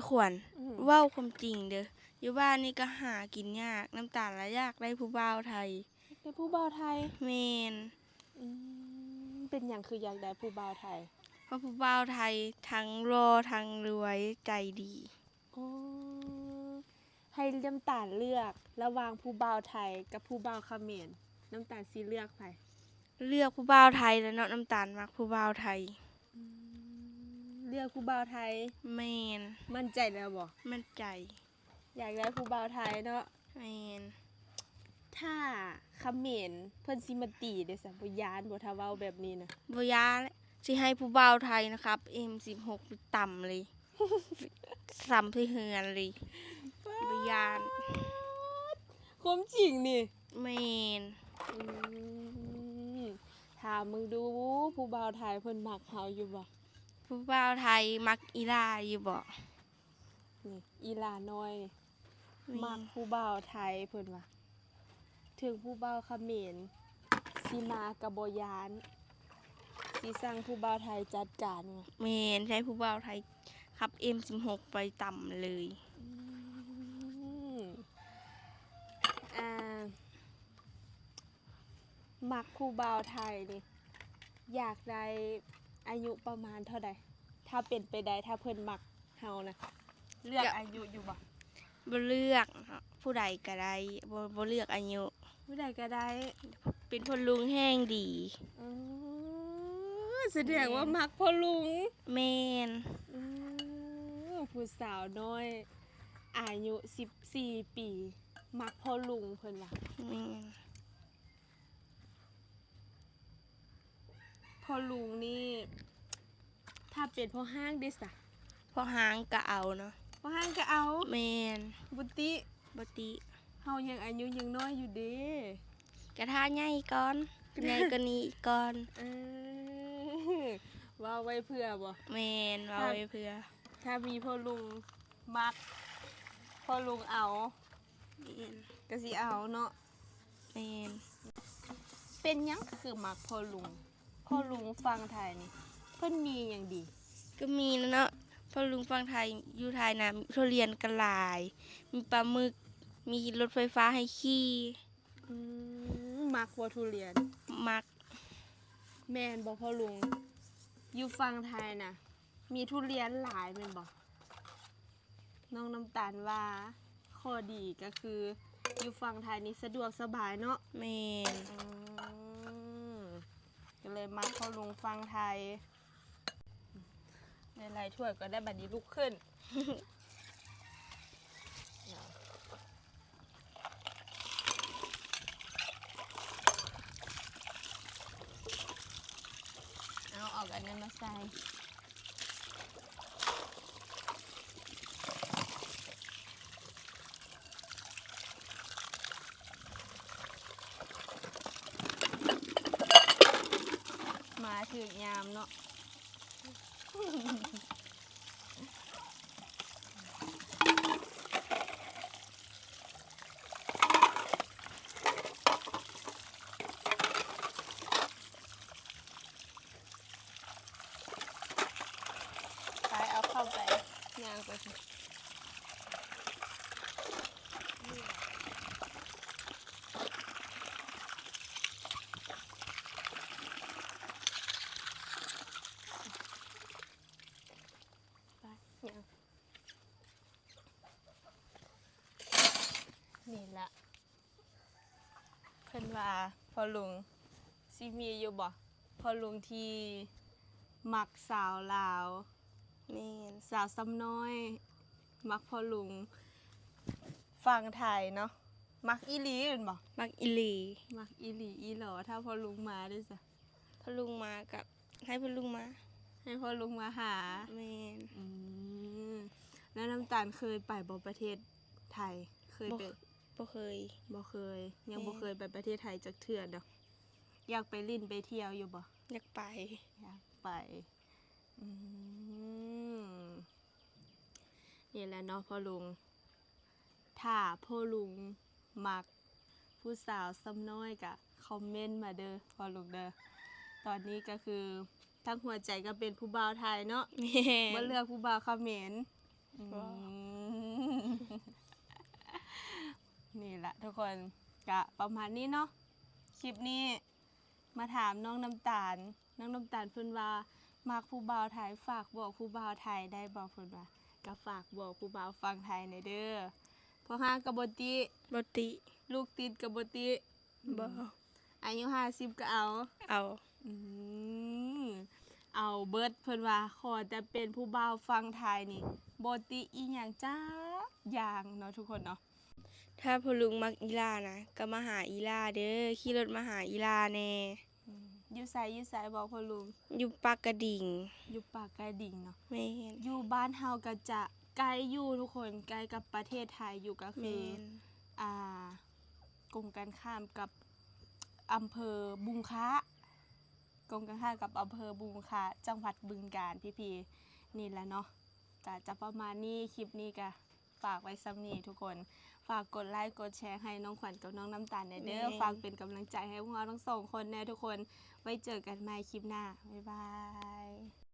ขวัญเว้าความจริงเด้ออยู่บ้านนี่ก็หากินยากน้ำตาลละยากได้ผู้บ่าวไทยเป็นผู้บ่าวไทยแม่นเป็นหยังคืออยากได้ผู้บ่าวไทยเพราะผู้บ่าวไทยทั้งรอทั้งรวยใจดีอ๋อให้น้ำตาลเลือกระหว่างผู้บ่าวไทยกับผู้บ่าวเขมรน้ำตาลสิเลือกไผเลือกผู้บ่าวไทยแล้วเนาะน้ำตาลมักผู้บ่าวไทยเลือกผู้บ่าวไทยแม่นมั่นใจแล้วบ่มั่นใจอยากได้ผู้บ่าวไทยเนาะแม่นถ้าเขมรเพิ่นสิมาตีเด้อซะบ่ย้านบ่ถ้าเว้าแบบนี้นะบ่ยาแล้วสิให้ผู้บ่าวไทยนะครับ M16 ไปต่ำเลยซ้ำที่เฮือนเลยบ่ยาน ความจริงนี่แม่นถามมึงดูผู้บ่าวไทยเพิ่นมักเฮาอยู่บ่ผู้บ่าวไทยมักอีหล่าอยู่บ่นี่อีหลาน้อยมักผู้บ่าวไทยเพิ่นว่าถึงผู้บ่าวเขมรสิมาก็บ่ย้านสิสั่งผู้บ่าวไทยจัดการแม่นใช้ผู้บ่าวไทยขับ M16 ไปต่ำเลยอ่ามักผู้บ่าวไทยนี่อยากได้อายุประมาณเท่าใดถ้าเป็นไปได้ถ้าเพิ่นมักเฮานะเลือกอายุอยู่บ่บ่เลือกผู้ใดก็ได้บ่เลือกอายุผู้ใดก็ได้เป็นพ่อลุงแห้งดีแสดงว่ามักพ่อลุงแม่นผู้สาวน้อยอายุ14ปีมักพ่อลุงเพิ่นว่าพ่อลุงนี่ถ้าเป็นพ่อห้างได้ซะพ่อห้างก็เอาเนาะพ่อห้างก็เอาแม่นบ่ติเฮายังอายุยังน้อยอยู่เด้กระทาใหญ่ก่อนใหญ่กว่านี้ก่อนว่าไว้เพื่อบ่แม่นว่าไว้เพื่อถ้ามีพ่อลุงมักพ่อลุงเอาแม่นก็สิเอาเนาะแม่นเป็นหยังคือมักพ่อลุงฟังไทยนี่เพิ่นมีหยังดีก็มีเนาะพ่อลุงฟังไทยอยู่ไทยนะทุเรียนก็หลายมีปลาหมึกมีรถไฟฟ้าให้ขี่มักบ่ทุเรียนมักแม่นบ่พ่อลุงอยู่ฟังไทยน่ะมีทุเรียนหลายแม่นบ่น้องน้ำตาลว่าข้อดีก็คืออยู่ฟังไทยนี่สะดวกสบายเนาะแม่นก็เลยมักพ่อลุงฟังไทยในหลายถ้วยก็ได้บัดนี้ลุกขึ้นเอาออกอันนั้นมาใส่มาถึงยามเนาะเอาเข้าไปย่างไปสินี่ละเพิ่นว่าพ่อลุงสิมีอยู่บ่พ่อลุงที่มักสาวลาวนี่สาวซ้ำน้อยมักพ่อลุงฟังไทยเนาะมักอีหลีเห็นบ่มักอีหลีอีหลอถ้าพ่อลุงมาด้วยจ้ะพ่อลุงมากับให้พ่อลุงมาหาแม่นแล้วน้ำตาลเคยไปบ่ประเทศไทยเคยไปบ่เคยยังบ่เคยไปประเทศไทยจักเทื่อดอกอยากไปลิ้นไปเที่ยวอยู่บ่อยากไปนี่แหละเนาะพ่อลุงถ้าพ่อลุงมักผู้สาวซ้ำน้อยก็คอมเมนต์มาเด้อพ่อลุงเด้อตอนนี้ก็คือทั้งหัวใจก็เป็นผู้บ่าวไทยเนาะบ่เลือกผู้บ่าวเขมร อืม นี่แหละทุกคนกะประมาณนี้เนาะคลิปนี้มาถามน้องน้ำตาลเพิ่นว่ามักผู้บ่าวไทยฝากบอกผู้บ่าวไทยได้บอกเพิ่นว่าก็ฝากบอกผู้บ่าวฟังไทยในอยเด้อเพราะห้างกับบติ บ่ติ ลูกติดกับบติ บ่ อายุ50ก็เอา เอา อืมเอาเบิดเพิ่นว่าขอแต่เป็นผู้บ่าวฟังไทยนี่บ่ติอีหยังจ้าอย่างเนาะทุกคนเนาะ ถ้าพ่อลุงมักอีลานะก็มาหาอีลาเด้อขี่รถมาหาอีลาแน่ อยู่ไสบอกพ่อลุง อยู่ปากกระดิ่ง อยู่ปากกระดิ่งเนาะ แม่น อยู่บ้านเฮาก็จะไกลอยู่ทุกคนไกลกับประเทศไทยอยู่ก็คื แม่ อน กงกันข้ามกับอำเภอบุงค้ากงกันข้ามกับอำเภอบุงค้าจังหวัดบึงกาฬพี่ๆนี่แหละเนาะก็จะประมาณนี้คลิปนี้ก็ฝากไว้ซ้ำนี้ทุกคนฝากกดไลค์กดแชร์ให้น้องขวัญกับน้องน้ำตาลแน่เด้อฝากเป็นกำลังใจให้พวกเราทั้งสองคนแน่ทุกคนไว้เจอกันใหม่คลิปหน้าบ๊ายบาย